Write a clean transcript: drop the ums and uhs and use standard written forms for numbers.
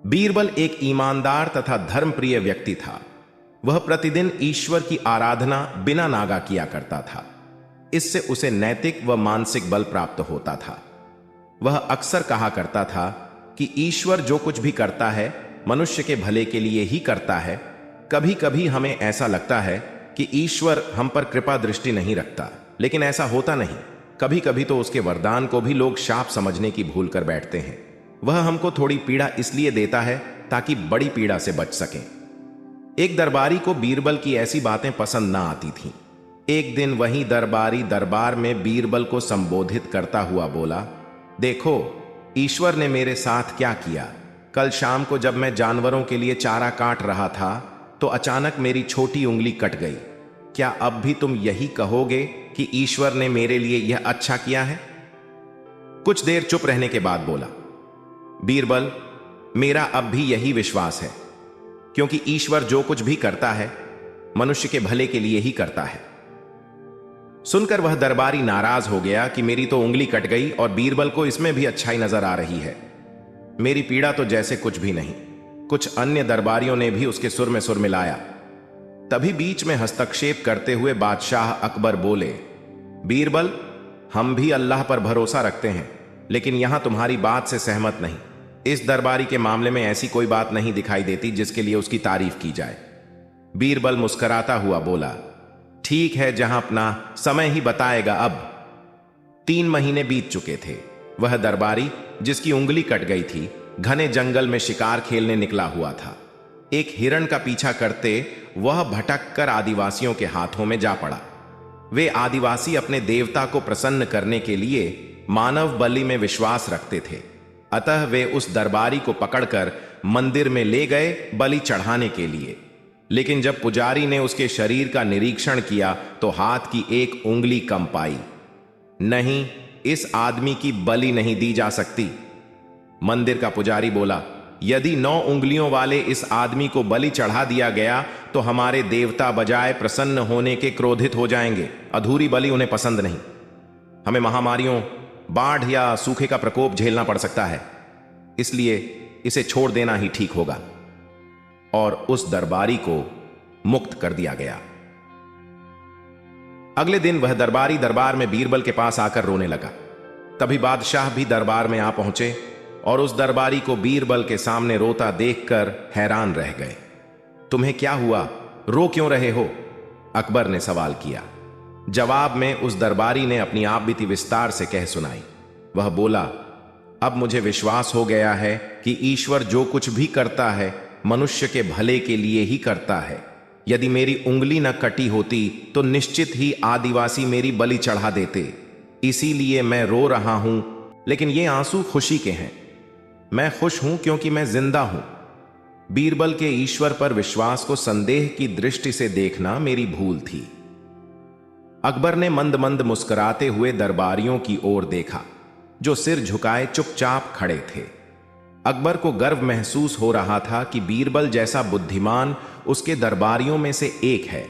बीरबल एक ईमानदार तथा धर्मप्रिय व्यक्ति था। वह प्रतिदिन ईश्वर की आराधना बिना नागा किया करता था। इससे उसे नैतिक व मानसिक बल प्राप्त होता था। वह अक्सर कहा करता था कि ईश्वर जो कुछ भी करता है मनुष्य के भले के लिए ही करता है। कभी कभी हमें ऐसा लगता है कि ईश्वर हम पर कृपा दृष्टि नहीं रखता, लेकिन ऐसा होता नहीं। कभी कभी तो उसके वरदान को भी लोग शाप समझने की भूल कर बैठते हैं। वह हमको थोड़ी पीड़ा इसलिए देता है ताकि बड़ी पीड़ा से बच सकें। एक दरबारी को बीरबल की ऐसी बातें पसंद ना आती थीं। एक दिन वही दरबारी दरबार में बीरबल को संबोधित करता हुआ बोला, देखो ईश्वर ने मेरे साथ क्या किया। कल शाम को जब मैं जानवरों के लिए चारा काट रहा था तो अचानक मेरी छोटी उंगली कट गई। क्या अब भी तुम यही कहोगे कि ईश्वर ने मेरे लिए यह अच्छा किया है? कुछ देर चुप रहने के बाद बोला, बीरबल, मेरा अब भी यही विश्वास है, क्योंकि ईश्वर जो कुछ भी करता है मनुष्य के भले के लिए ही करता है। सुनकर वह दरबारी नाराज हो गया कि मेरी तो उंगली कट गई और बीरबल को इसमें भी अच्छाई नजर आ रही है। मेरी पीड़ा तो जैसे कुछ भी नहीं। कुछ अन्य दरबारियों ने भी उसके सुर में सुर मिलाया। तभी बीच में हस्तक्षेप करते हुए बादशाह अकबर बोले, बीरबल, हम भी अल्लाह पर भरोसा रखते हैं, लेकिन यहां तुम्हारी बात से सहमत नहीं। इस दरबारी के मामले में ऐसी कोई बात नहीं दिखाई देती जिसके लिए उसकी तारीफ की जाए। बीरबल मुस्कुराता हुआ बोला, ठीक है, जहां अपना समय ही बताएगा। अब 3 महीने बीत चुके थे। वह दरबारी जिसकी उंगली कट गई थी घने जंगल में शिकार खेलने निकला हुआ था। एक हिरण का पीछा करते वह भटक कर आदिवासियों के हाथों में जा पड़ा। वे आदिवासी अपने देवता को प्रसन्न करने के लिए मानव बलि में विश्वास रखते थे। अतः वे उस दरबारी को पकड़कर मंदिर में ले गए बलि चढ़ाने के लिए। लेकिन जब पुजारी ने उसके शरीर का निरीक्षण किया तो हाथ की एक उंगली कम पाई। नहीं, इस आदमी की बलि नहीं दी जा सकती। मंदिर का पुजारी बोला, यदि 9 उंगलियों वाले इस आदमी को बलि चढ़ा दिया गया तो हमारे देवता बजाय प्रसन्न होने के क्रोधित हो जाएंगे। अधूरी बलि उन्हें पसंद नहीं। हमें महामारियों, बाढ़ या सूखे का प्रकोप झेलना पड़ सकता है, इसलिए इसे छोड़ देना ही ठीक होगा। और उस दरबारी को मुक्त कर दिया गया। अगले दिन वह दरबारी दरबार में बीरबल के पास आकर रोने लगा। तभी बादशाह भी दरबार में आ पहुंचे और उस दरबारी को बीरबल के सामने रोता देखकर हैरान रह गए। तुम्हें क्या हुआ, रो क्यों रहे हो? अकबर ने सवाल किया। जवाब में उस दरबारी ने अपनी आपबीती विस्तार से कह सुनाई। वह बोला, अब मुझे विश्वास हो गया है कि ईश्वर जो कुछ भी करता है मनुष्य के भले के लिए ही करता है। यदि मेरी उंगली न कटी होती तो निश्चित ही आदिवासी मेरी बलि चढ़ा देते। इसीलिए मैं रो रहा हूं, लेकिन ये आंसू खुशी के हैं। मैं खुश हूं क्योंकि मैं जिंदा हूं। बीरबल के ईश्वर पर विश्वास को संदेह की दृष्टि से देखना मेरी भूल थी। अकबर ने मंद मंद मुस्कुराते हुए दरबारियों की ओर देखा, जो सिर झुकाए चुपचाप खड़े थे। अकबर को गर्व महसूस हो रहा था कि बीरबल जैसा बुद्धिमान उसके दरबारियों में से एक है।